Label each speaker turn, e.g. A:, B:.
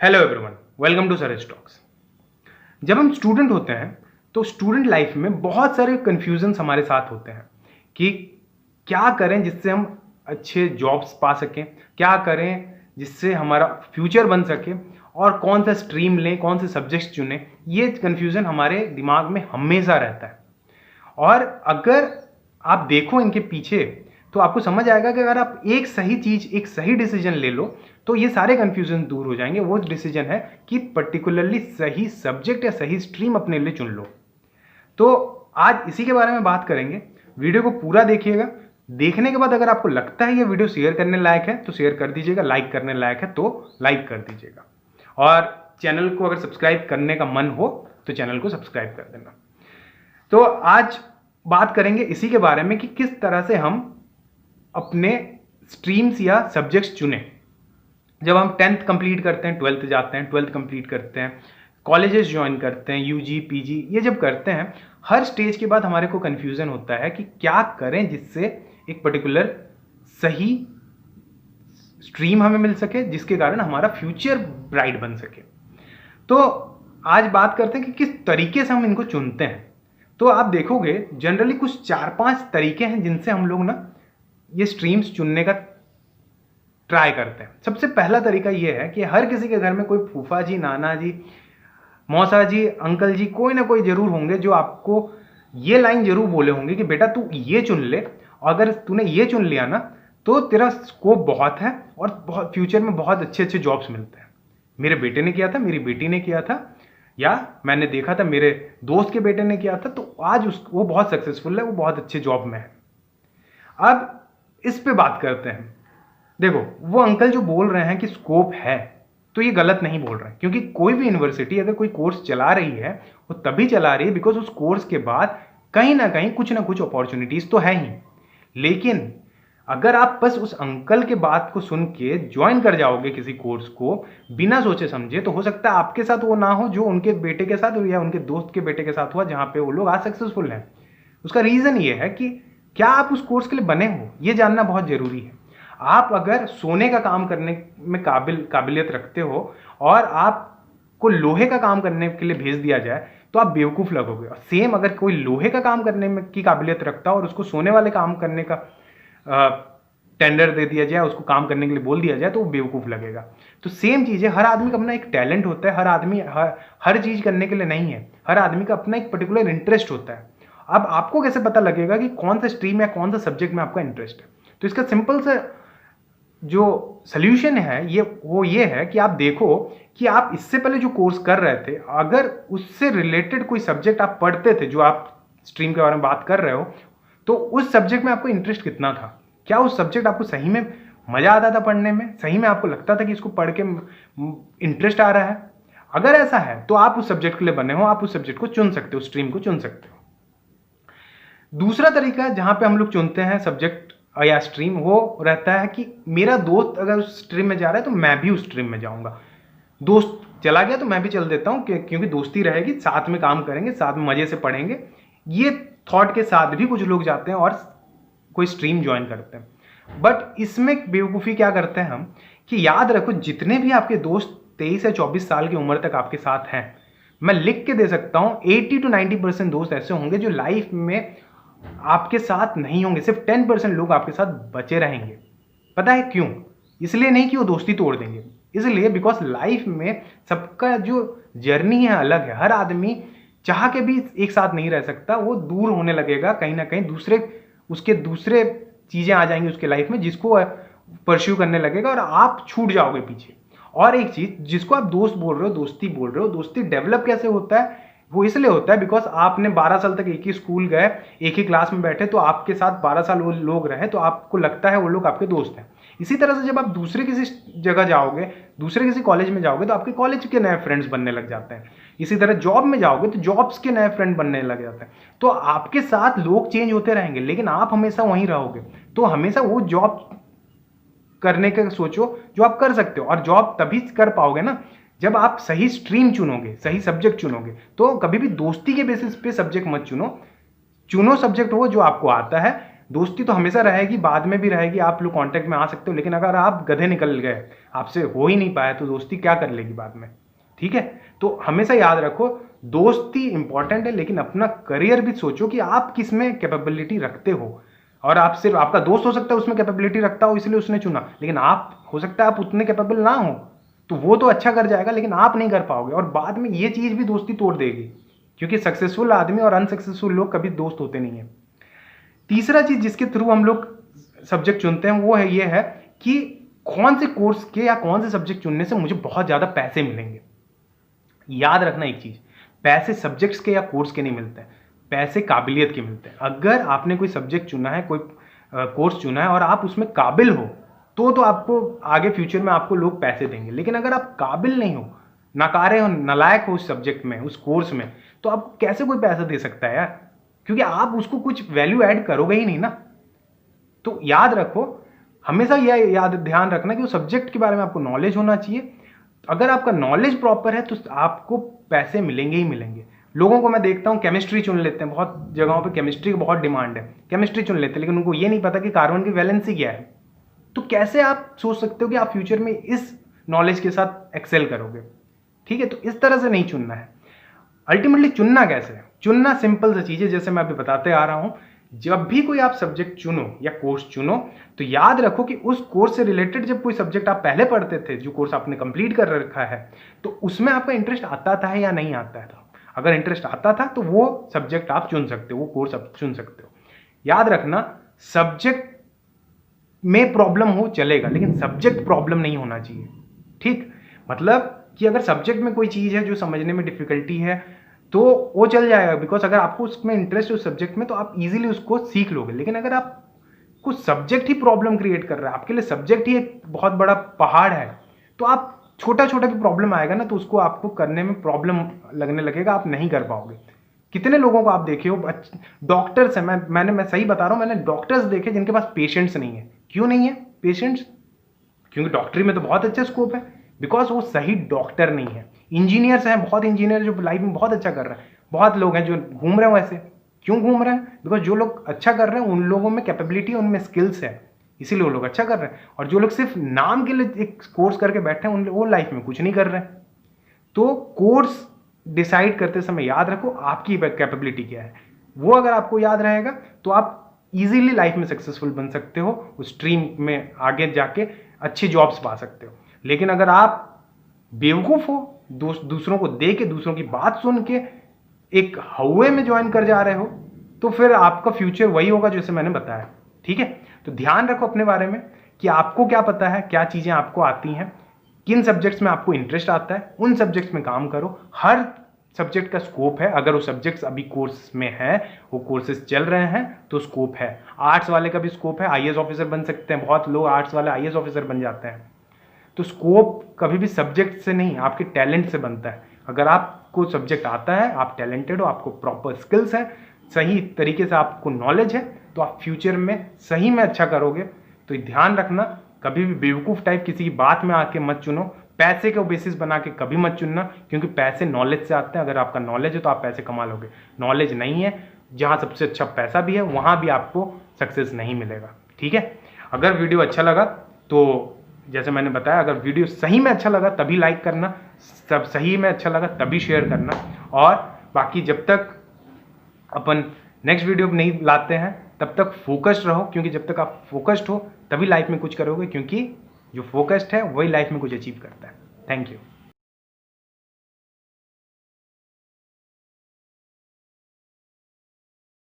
A: Hello everyone, welcome to Suresh talks. जब हम student होते हैं तो स्टूडेंट लाइफ में बहुत सारे कन्फ्यूजन्स हमारे साथ होते हैं कि क्या करें जिससे हम अच्छे जॉब्स पा सकें, क्या करें जिससे हमारा फ्यूचर बन सके और कौन सा स्ट्रीम लें, कौन से सब्जेक्ट्स चुनें। ये कन्फ्यूज़न हमारे दिमाग में हमेशा रहता है और अगर आप देखो इनके पीछे तो आपको समझ आएगा कि अगर आप एक सही चीज़, एक सही डिसीजन ले लो तो ये सारे कन्फ्यूजन दूर हो जाएंगे। वो डिसीजन है कि पर्टिकुलरली सही सब्जेक्ट या सही स्ट्रीम अपने लिए चुन लो। तो आज इसी के बारे में बात करेंगे। वीडियो को पूरा देखिएगा। देखने के बाद अगर आपको लगता है ये वीडियो शेयर करने लायक है तो शेयर कर दीजिएगा, लाइक करने लायक है तो लाइक कर दीजिएगा और चैनल को अगर सब्सक्राइब करने का मन हो तो चैनल को सब्सक्राइब कर देना। तो आज बात करेंगे इसी के बारे में कि किस तरह से हम अपने स्ट्रीम्स या सब्जेक्ट्स चुने। जब हम 10th कंप्लीट करते हैं, 12th जाते हैं, 12th कंप्लीट करते हैं, कॉलेजेस ज्वाइन करते हैं, यूजी पीजी ये जब करते हैं, हर स्टेज के बाद हमारे को कन्फ्यूज़न होता है कि क्या करें जिससे एक पर्टिकुलर सही स्ट्रीम हमें मिल सके, जिसके कारण हमारा फ्यूचर ब्राइट बन सके। तो आज बात करते हैं कि किस तरीके से हम इनको चुनते हैं। तो आप देखोगे जनरली कुछ 4-5 तरीके हैं जिनसे हम लोग ना ये स्ट्रीम्स चुनने का ट्राई करते हैं। सबसे पहला तरीका ये है कि हर किसी के घर में कोई फूफा जी, नाना जी, मौसा जी, अंकल जी कोई ना कोई जरूर होंगे जो आपको ये लाइन जरूर बोले होंगे कि बेटा तू ये चुन ले, और अगर तूने ये चुन लिया ना तो तेरा स्कोप बहुत है और बहुत फ्यूचर में बहुत अच्छे अच्छे जॉब्स मिलते हैं। मेरे बेटे ने किया था, मेरी बेटी ने किया था, या मैंने देखा था मेरे दोस्त के बेटे ने किया था, तो आज वो बहुत सक्सेसफुल है, वो बहुत अच्छे जॉब में है। अब इस पे बात करते हैं। देखो, वो अंकल जो बोल रहे हैं कि स्कोप है तो ये गलत नहीं बोल रहे हैं, क्योंकि कोई भी यूनिवर्सिटी अगर कोई कोर्स चला रही है वो तभी चला रही है बिकॉज उस कोर्स के बाद कहीं ना कुछ अपॉर्चुनिटीज तो है ही। लेकिन अगर आप बस उस अंकल के बात को सुन के ज्वाइन कर जाओगे किसी कोर्स को बिना सोचे समझे, तो हो सकता है आपके साथ वो ना हो जो उनके बेटे के साथ या उनके दोस्त के बेटे के साथ हुआ, जहां पे वो लोग आज सक्सेसफुल हैं। उसका रीजन ये है कि क्या आप उस कोर्स के लिए बने हो, ये जानना बहुत जरूरी है। आप अगर सोने का काम करने में काबिलियत रखते हो और आपको लोहे का काम करने के लिए भेज दिया जाए तो आप बेवकूफ़ लगोगे। और सेम अगर कोई लोहे का काम करने में की काबिलियत रखता है और उसको सोने वाले काम करने का टेंडर दे दिया जाए, उसको काम करने के लिए बोल दिया जाए, तो वो बेवकूफ़ लगेगा। तो सेम चीज़ है, हर आदमी का अपना एक टैलेंट होता है। हर आदमी हर चीज़ करने के लिए नहीं है, हर आदमी का अपना एक पर्टिकुलर इंटरेस्ट होता है। अब आपको कैसे पता लगेगा कि कौन सा स्ट्रीम या कौन सा सब्जेक्ट में आपका इंटरेस्ट है? तो इसका सिंपल सा जो सोल्यूशन है ये है कि आप देखो कि आप इससे पहले जो कोर्स कर रहे थे, अगर उससे रिलेटेड कोई सब्जेक्ट आप पढ़ते थे, जो आप स्ट्रीम के बारे में बात कर रहे हो, तो उस सब्जेक्ट में आपको इंटरेस्ट कितना था? क्या उस सब्जेक्ट आपको सही में मजा आता था पढ़ने में? सही में आपको लगता था कि इसको पढ़ के इंटरेस्ट आ रहा है? अगर ऐसा है तो आप उस सब्जेक्ट के लिए बने हो, आप उस सब्जेक्ट को चुन सकते हो, स्ट्रीम को चुन सकते हो। दूसरा तरीका जहां पे हम लोग चुनते हैं सब्जेक्ट या स्ट्रीम, वो रहता है कि मेरा दोस्त अगर उस स्ट्रीम में जा रहा है तो मैं भी उस स्ट्रीम में जाऊंगा। दोस्त चला गया तो मैं भी चल देता हूं, क्योंकि दोस्ती रहेगी, साथ में काम करेंगे, साथ में मजे से पढ़ेंगे। ये थॉट के साथ भी कुछ लोग जाते हैं और कोई स्ट्रीम ज्वाइन करते हैं। बट इसमें बेवकूफ़ी क्या करते हैं हम कि याद रखो, जितने भी आपके दोस्त 23 या 24 साल की उम्र तक आपके साथ हैं, मैं लिख के दे सकता हूं 80 to 90% दोस्त ऐसे होंगे जो लाइफ में आपके साथ नहीं होंगे। सिर्फ 10% लोग आपके साथ बचे रहेंगे। पता है क्यों? इसलिए नहीं कि वो दोस्ती तोड़ देंगे, इसलिए बिकॉज लाइफ में सबका जो जर्नी है अलग है। हर आदमी चाह के भी एक साथ नहीं रह सकता, वो दूर होने लगेगा कहीं ना कहीं, दूसरे चीजें आ जाएंगी उसके लाइफ में जिसको परस्यू करने लगेगा और आप छूट जाओगे पीछे। और एक चीज जिसको आप दोस्त बोल रहे हो, दोस्ती बोल रहे हो, दोस्ती डेवलप कैसे होता है? वो इसलिए होता है बिकॉज आपने 12 साल तक एक ही स्कूल गए, एक ही क्लास में बैठे, तो आपके साथ 12 साल वो लोग रहे, तो आपको लगता है वो लोग आपके दोस्त हैं। इसी तरह से जब आप दूसरे किसी जगह जाओगे, दूसरे किसी कॉलेज में जाओगे, तो आपके कॉलेज के नए फ्रेंड्स बनने लग जाते हैं। इसी तरह जॉब में जाओगे तो जॉब्स के नए फ्रेंड बनने लग जाते हैं। तो आपके साथ लोग चेंज होते रहेंगे लेकिन आप हमेशा वहीं रहोगे। तो हमेशा वो जॉब करने का सोचो जो आप कर सकते हो, और जॉब तभी कर पाओगे ना जब आप सही स्ट्रीम चुनोगे, सही सब्जेक्ट चुनोगे। तो कभी भी दोस्ती के बेसिस पे सब्जेक्ट मत चुनो सब्जेक्ट वो जो आपको आता है, दोस्ती तो हमेशा रहेगी, बाद में भी रहेगी, आप लोग कांटेक्ट में आ सकते हो, लेकिन अगर आप गधे निकल गए, आपसे हो ही नहीं पाया, तो दोस्ती क्या कर लेगी बाद में। ठीक है, तो हमेशा याद रखो दोस्ती इंपॉर्टेंट है, लेकिन अपना करियर भी सोचो कि आप किस में कैपेबिलिटी रखते हो। और आप सिर्फ, आपका दोस्त हो सकता है उसमें कैपेबिलिटी रखता हो इसलिए उसने चुना, लेकिन आप हो सकता है आप उतने कैपेबल ना हो, तो वो तो अच्छा कर जाएगा लेकिन आप नहीं कर पाओगे, और बाद में ये चीज़ भी दोस्ती तोड़ देगी, क्योंकि सक्सेसफुल आदमी और अनसक्सेसफुल लोग कभी दोस्त होते नहीं है। तीसरा चीज़ जिसके थ्रू हम लोग सब्जेक्ट चुनते हैं वो है ये है कि कौन से कोर्स के या कौन से सब्जेक्ट चुनने से मुझे बहुत ज़्यादा पैसे मिलेंगे। याद रखना एक चीज़, पैसे सब्जेक्ट्स के या कोर्स के नहीं मिलते हैं, पैसे काबिलियत के मिलते हैं। अगर आपने कोई सब्जेक्ट चुना है, कोई कोर्स चुना है और आप उसमें काबिल हो, तो आपको आगे फ्यूचर में आपको लोग पैसे देंगे। लेकिन अगर आप काबिल नहीं हो, नकारे हो, नालायक हो उस सब्जेक्ट में, उस कोर्स में, तो आप कैसे कोई पैसा दे सकता है यार, क्योंकि आप उसको कुछ वैल्यू ऐड करोगे ही नहीं ना। तो याद रखो, हमेशा यह याद ध्यान रखना कि उस सब्जेक्ट के बारे में आपको नॉलेज होना चाहिए। अगर आपका नॉलेज प्रॉपर है तो आपको पैसे मिलेंगे ही मिलेंगे। लोगों को मैं देखता हूँ केमिस्ट्री चुन लेते हैं, बहुत जगहों पे केमिस्ट्री की बहुत डिमांड है, केमिस्ट्री चुन लेते हैं, लेकिन उनको ये नहीं पता कि कार्बन की वैलेंसी क्या है। तो कैसे आप सोच सकते हो कि आप फ्यूचर में इस नॉलेज के साथ एक्सेल करोगे। ठीक है, तो इस तरह से नहीं चुनना है। अल्टीमेटली चुनना कैसे है, चुनना सिंपल सी चीज़ है, जैसे मैं अभी बताते आ रहा हूँ। जब भी कोई आप सब्जेक्ट चुनो या कोर्स चुनो, तो याद रखो कि उस कोर्स से रिलेटेड जब कोई सब्जेक्ट आप पहले पढ़ते थे, जो कोर्स आपने कंप्लीट कर रखा है, तो उसमें आपका इंटरेस्ट आता था या नहीं आता था। अगर इंटरेस्ट आता था तो वो सब्जेक्ट आप चुन सकते हो, वो कोर्स आप चुन सकते हो। याद रखना, सब्जेक्ट में प्रॉब्लम हो चलेगा, लेकिन सब्जेक्ट प्रॉब्लम नहीं होना चाहिए। ठीक, मतलब कि अगर सब्जेक्ट में कोई चीज़ है जो समझने में डिफिकल्टी है तो वो चल जाएगा, बिकॉज अगर आपको उसमें इंटरेस्ट है उस सब्जेक्ट में तो आप इजीली उसको सीख लोगे। लेकिन अगर आप कुछ सब्जेक्ट ही प्रॉब्लम क्रिएट कर रहा है, आपके लिए सब्जेक्ट ही एक बहुत बड़ा पहाड़ है, तो आप छोटा छोटा भी प्रॉब्लम आएगा ना, तो उसको आपको करने में प्रॉब्लम लगने लगेगा, आप नहीं कर पाओगे। कितने लोगों को आप देखे हो, डॉक्टर्स हैं, मैं सही बता रहा हूँ, मैंने डॉक्टर्स देखे जिनके पास पेशेंट्स नहीं है। क्यों नहीं है पेशेंट्स? क्योंकि डॉक्टरी में तो बहुत अच्छा स्कोप है, बिकॉज वो सही डॉक्टर नहीं है। इंजीनियर्स हैं, बहुत इंजीनियर जो लाइफ में बहुत अच्छा कर रहे हैं, बहुत लोग हैं जो घूम रहे हैं वैसे। क्यों घूम रहे हैं? बिकॉज जो लोग अच्छा कर रहे हैं उन लोगों में कैपेबिलिटी, उनमें स्किल्स है, इसीलिए वो लोग अच्छा कर रहे हैं। और जो लोग सिर्फ नाम के लिए एक कोर्स करके बैठे हैं, वो लाइफ में कुछ नहीं कर रहे हैं। तो कोर्स डिसाइड करते समय याद रखो आपकी कैपेबिलिटी क्या है। वो अगर आपको याद रहेगा तो आप इजीली लाइफ में सक्सेसफुल बन सकते हो, उस स्ट्रीम में आगे जाके अच्छी जॉब्स पा सकते हो। लेकिन अगर आप बेवकूफ़ हो, दूसरों को दे के, दूसरों की बात सुन के एक हौवे में ज्वाइन कर जा रहे हो, तो फिर आपका फ्यूचर वही होगा जैसे मैंने बताया। ठीक है, तो ध्यान रखो अपने बारे में कि आपको क्या पता है, क्या चीज़ें आपको आती हैं, किन सब्जेक्ट्स में आपको इंटरेस्ट आता है, उन सब्जेक्ट्स में काम करो। हर सब्जेक्ट का स्कोप है, अगर वो सब्जेक्ट्स अभी कोर्स में है, वो कोर्सेज चल रहे हैं तो स्कोप है। आर्ट्स वाले का भी स्कोप है, आईएएस ऑफिसर बन सकते हैं, बहुत लोग आर्ट्स वाले आईएएस ऑफिसर बन जाते हैं। तो स्कोप कभी भी सब्जेक्ट से नहीं, आपके टैलेंट से बनता है। अगर आपको सब्जेक्ट आता है, आप टैलेंटेड हो, आपको प्रॉपर स्किल्स है, सही तरीके से आपको नॉलेज है, तो आप फ्यूचर में सही में अच्छा करोगे। तो ध्यान रखना, कभी भी बेवकूफ़ टाइप किसी की बात में आके मत चुनो, पैसे का बेसिस बना के कभी मत चुनना, क्योंकि पैसे नॉलेज से आते हैं। अगर आपका नॉलेज है तो आप पैसे कमा लोगे, नॉलेज नहीं है, जहाँ सबसे अच्छा पैसा भी है वहाँ भी आपको सक्सेस नहीं मिलेगा। ठीक है, अगर वीडियो अच्छा लगा तो जैसे मैंने बताया, अगर वीडियो सही में अच्छा लगा तभी लाइक करना, सब सही में अच्छा लगा तभी शेयर करना। और बाकी जब तक अपन नेक्स्ट वीडियो नहीं लाते हैं तब तक फोकस्ड रहो, क्योंकि जब तक आप फोकस्ड हो तभी लाइफ में कुछ करोगे, क्योंकि जो फोकस्ड है वही लाइफ में कुछ अचीव करता है। Thank you.